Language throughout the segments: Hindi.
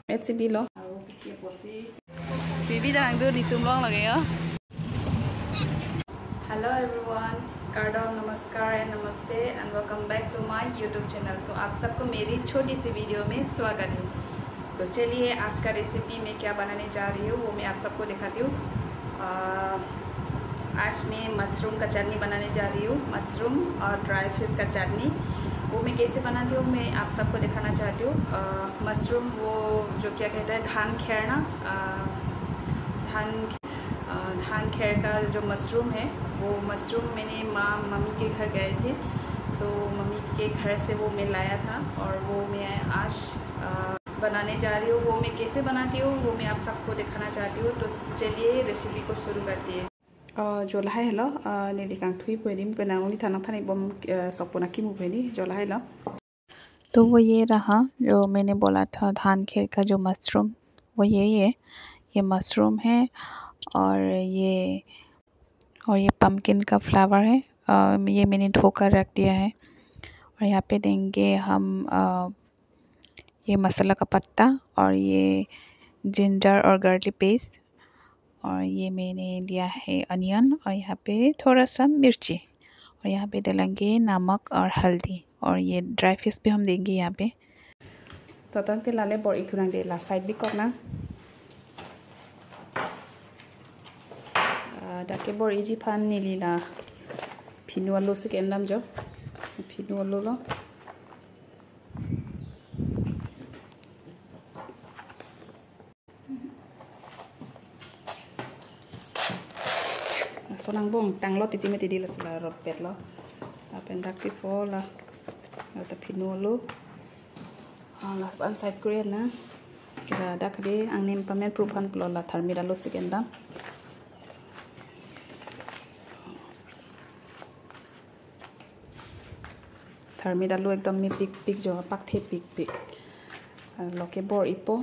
Recipe lo. Bibi đang đưa đi tum long lagi ya. Hello everyone, Kardao नमस्कार and नमस्ते and welcome back to my YouTube channel। तो आप सबको मेरी छोटी सी वीडियो में स्वागत है। तो चलिए आज का रेसिपी मैं क्या बनाने जा रही हूँ वो मैं आप सबको दिखाती हूँ। आज मैं मशरूम का चटनी बनाने जा रही हूँ। मशरूम और ड्राई फिश का चटनी वो मैं कैसे बनाती हूँ मैं आप सबको दिखाना चाहती हूँ। मशरूम वो जो क्या कहते हैं धान खेर ना, धान खेर का जो मशरूम है वो मशरूम मैंने मम्मी के घर गए थे तो मम्मी के घर से वो मैं लाया था और वो मैं आज बनाने जा रही हूँ। वो मैं कैसे बनाती हूँ वो मैं आप सबको दिखाना चाहती हूँ। तो चलिए रेसिपी को शुरू करती है। जो लाहे लो नेली कांगथुई पोएदी बनाऊंगी थाना थाने बम सपना की मुभेनी जो लाहे लो। तो वो ये रहा जो मैंने बोला था धान खेर का जो मशरूम वो यही है। ये मशरूम है और ये पम्पकिन का फ्लावर है। ये मैंने धोकर रख दिया है। और यहाँ पे देंगे हम ये मसाला का पत्ता और ये जिंजर और गार्लिक पेस्ट और ये मैंने लिया है अनियन और यहाँ पे थोड़ा सा मिर्ची और यहाँ पे डालेंगे नमक और हल्दी और ये ड्राई फिश भी हम देंगे यहाँ पे। तो तंते लाले बोर इथुनांग दे ला साइड भी करना डाके बोर इजी फान नीली ला फिनु आलू से केंडम जो फिनु आलू लो सोनांग बोंग टांगलो तिती में तिदी ला रोट पेट लो अपन डाके पो ला तो फिनु आलू ला ban side korean na kita dak de ang nem pamen proof-an plo la tharmi dalo second dam tharmi dalo ekdom mi pik pik jo pak the pik pik loke bor ipo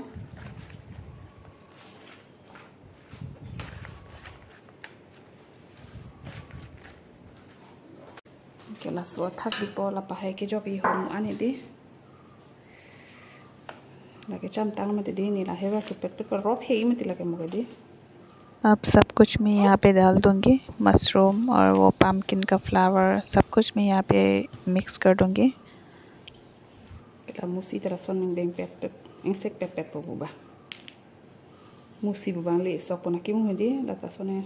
kela so thak dipo la pahe ke jo bi hom ani di लगे चमतांग में दे नीला है कि पेट पर रॉप है में लगे मुझे दी। अब सब कुछ मैं यहाँ पे डाल दूँगी मशरूम और वो पम्पकिन का फ्लावर सब कुछ मैं यहाँ पे मिक्स कर दूँगी। केला मुसी तरह सोन बेंग पेट इंसेक्ट पेट पेट बुबा मुसी बुबा ले सो पना की मुझे दी लता सोने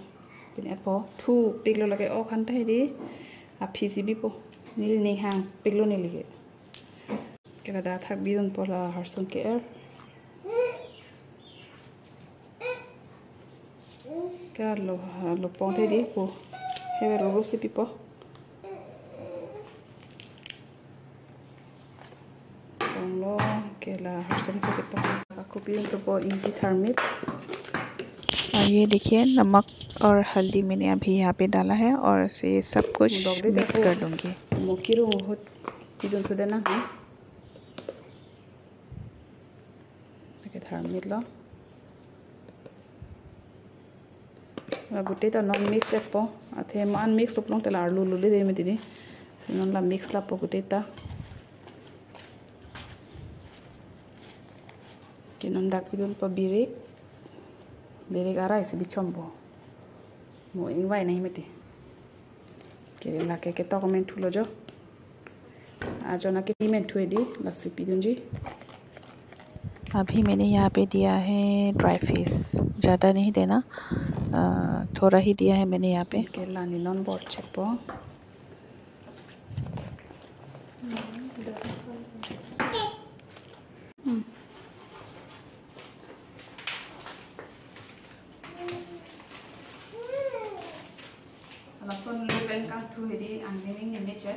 बिन एपो थू पिगलो लगे ओ खंता है दी आप फिसी भी पो नील नहीं हाँ पिगलो नहीं लगे केला दा थक बिदन पोला हरसुन के एर क्या लो पौधे दी पो है वे रोग से पिपो लो केला हरसुन से पिपो आपको बिदन तो पो इनकी थर्मिक और ये देखिए नमक और हल्दी मैंने अभी यहाँ पे डाला है और से सब कुछ मिक्स कर दूँगी। मोकिरो बहुत बिदन से देना है थर्मिक लो गुटे तो नॉन मिक्स एपो अथे मान मिक्स उपलों तेला आलू लुले दे में दीदी सिनोन ला मिक्स ला पो गुटे ता किनोन डाक बिदुन पो बिरेक आरा इसे बिचम्बो मो इंवाई नहीं मेती के ला के तो कमेंट हुलो जो आज ना के कमेंट हुए दी लस्सी पीदुन जी। अभी मैंने यहाँ पे दिया है ड्राई फिश, ज़्यादा नहीं देना, थोड़ा ही दिया है मैंने यहाँ पे। केला नीलन बोर्ड चेपो लसन लोबेन का थ्रू हेडी आंगेनिंग ने नेचे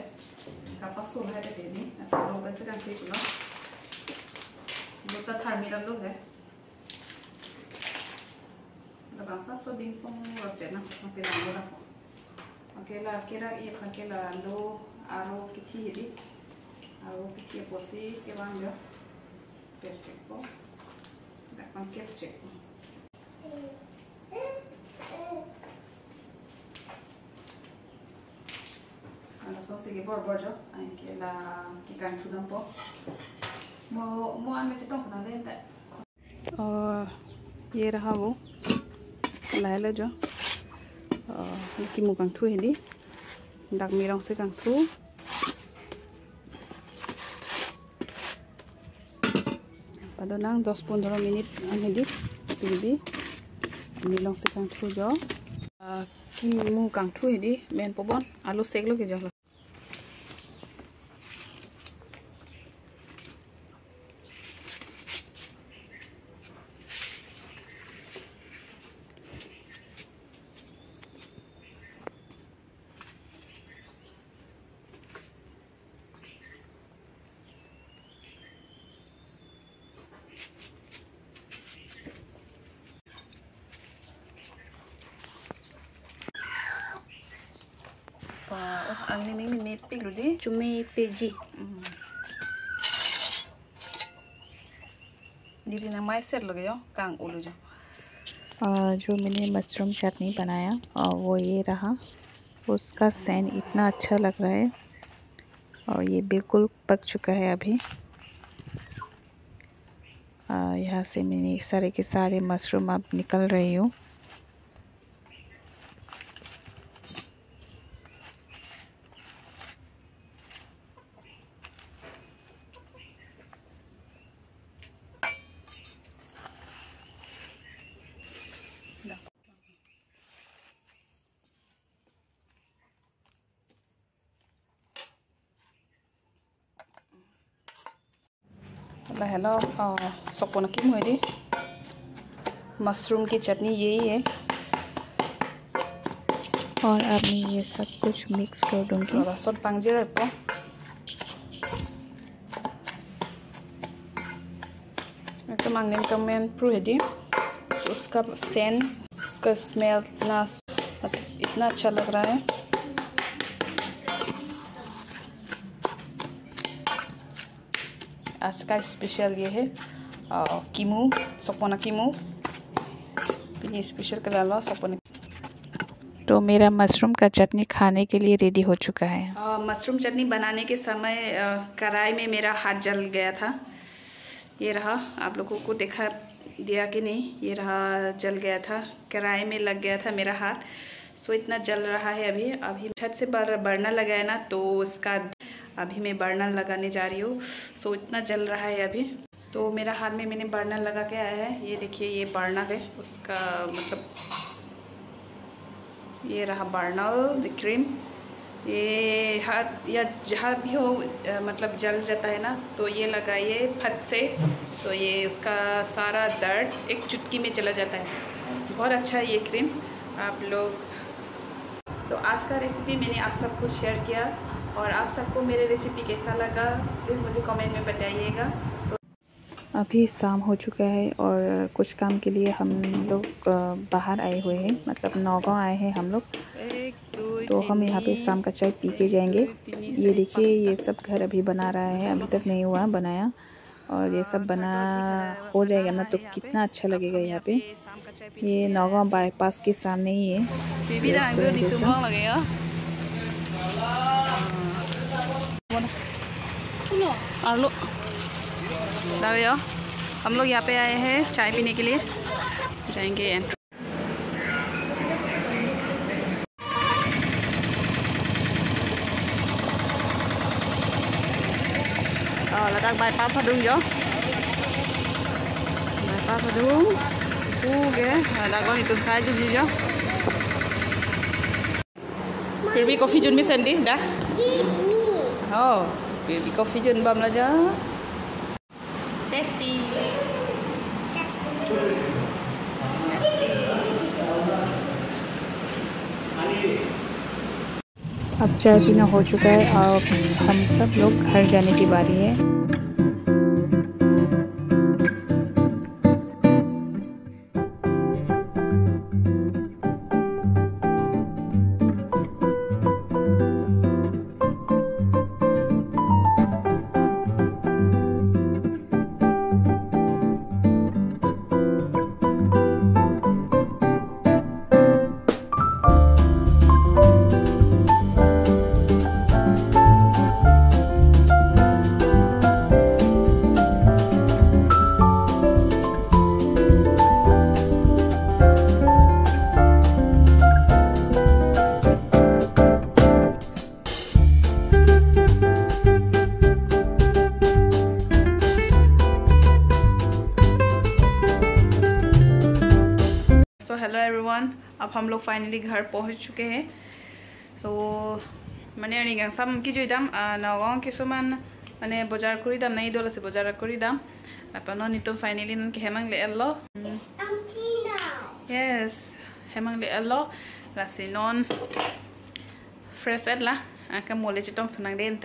कापा सोल है ते नी असा लोबेन से कांती कुला लोटा थर्मिडल लो है लगा सा सो बिंग पोंग रोचे ना ओके ला लो ओके ला केरा ये फकेला लो आरो किथी हेडी आरो किथी पोसी के वांगो पेचेको दा पंके चेको Sauce que por bollo, anche la che cancio da un po'. Mo anche se tocca una dente. और ये रहा वो लायला जो कि मु कांगथु हेदी दाग मिरong से कांगथु pada nang 10-15 minit heदी सिबी मिरong से कांगथु जो कि मु कांगथु हेदी मेन पबन आलू सेक लो के जो ang niming ni pilo di cumi peji dili na mai set लगे जो कांग उलू जो जो मैंने मशरूम चटनी बनाया और वो ये रहा। उसका सेंट इतना अच्छा लग रहा है और ये बिल्कुल पक चुका है अभी। यहाँ से मैंने सारे के सारे मशरूम अब निकल रही हूँ। हेलो सपोन की मुझे मशरूम की चटनी यही है और अब मैं ये सब कुछ मिक्स कर दूंगी। रसों पांजे रखो तो मांगने का मैं प्रू है दी उसका सेंट उसका स्मेल इतना अच्छा लग रहा है। आज का स्पेशल ये है कीमू सपोना कीमू ये स्पेशल कर लो सपोना। तो मेरा मशरूम का चटनी खाने के लिए रेडी हो चुका है। मशरूम चटनी बनाने के समय कढ़ाई में मेरा हाथ जल गया था। ये रहा, आप लोगों को देखा दिया कि नहीं, ये रहा जल गया था, कढ़ाई में लग गया था मेरा हाथ। सो इतना जल रहा है अभी छत से बर्नर लगाया ना तो उसका अभी मैं बर्नर लगाने जा रही हूँ। सो इतना जल रहा है अभी। तो मेरा हाथ में मैंने बर्नर लगा के आया है। ये देखिए ये बर्नर है उसका मतलब ये रहा बर्नर क्रीम। ये हाथ या जहाँ भी हो मतलब जल जाता है ना तो ये लगाइए फट से, तो ये उसका सारा दर्द एक चुटकी में चला जाता है। बहुत अच्छा है ये क्रीम आप लोग। तो आज का रेसिपी मैंने आप सबको शेयर किया और आप सबको मेरे रेसिपी कैसा लगा प्लीज़ मुझे कमेंट में बताइएगा। अभी शाम हो चुका है और कुछ काम के लिए हम लोग बाहर आए हुए हैं, मतलब नौगांव आए हैं हम लोग। तो हम यहाँ पे शाम का चाय पी के जाएंगे। ये देखिए ये सब घर अभी बना रहा है, अभी तक नहीं हुआ बनाया, और ये सब बना हो जाएगा ना तो कितना अच्छा लगेगा यहाँ पे। ये नौगांव बाईपास के सामने ही है रेस्टोरेंट जैसा। आलू दाओ हम लोग यहाँ पे आए हैं चाय पीने के लिए, जाएंगे। Là đang bypass Sa Đung chưa? Bypass Sa Đung. Kìa, đang có những sai chút gì chưa? Baby coffee chun mi sendi dah. Oh, baby coffee chun bam lah je. Tasty. अब चाय पीना हो चुका है और हम सब लोग घर जाने की बारी है। अब हम लोग फाइनली घर पहुंच चुके हैं। सो मैंने अनिगा सम की जो दाम नगाँव किसुमान माने बजार करी दाम नहीं दोला से बजार करी दाम अपन नितो फाइनली नन के हेमंग ले अल्लो यस हेमंग ले अल्लो लासे नॉन फ्रेश एला आका मोले चिटों थुनांग देन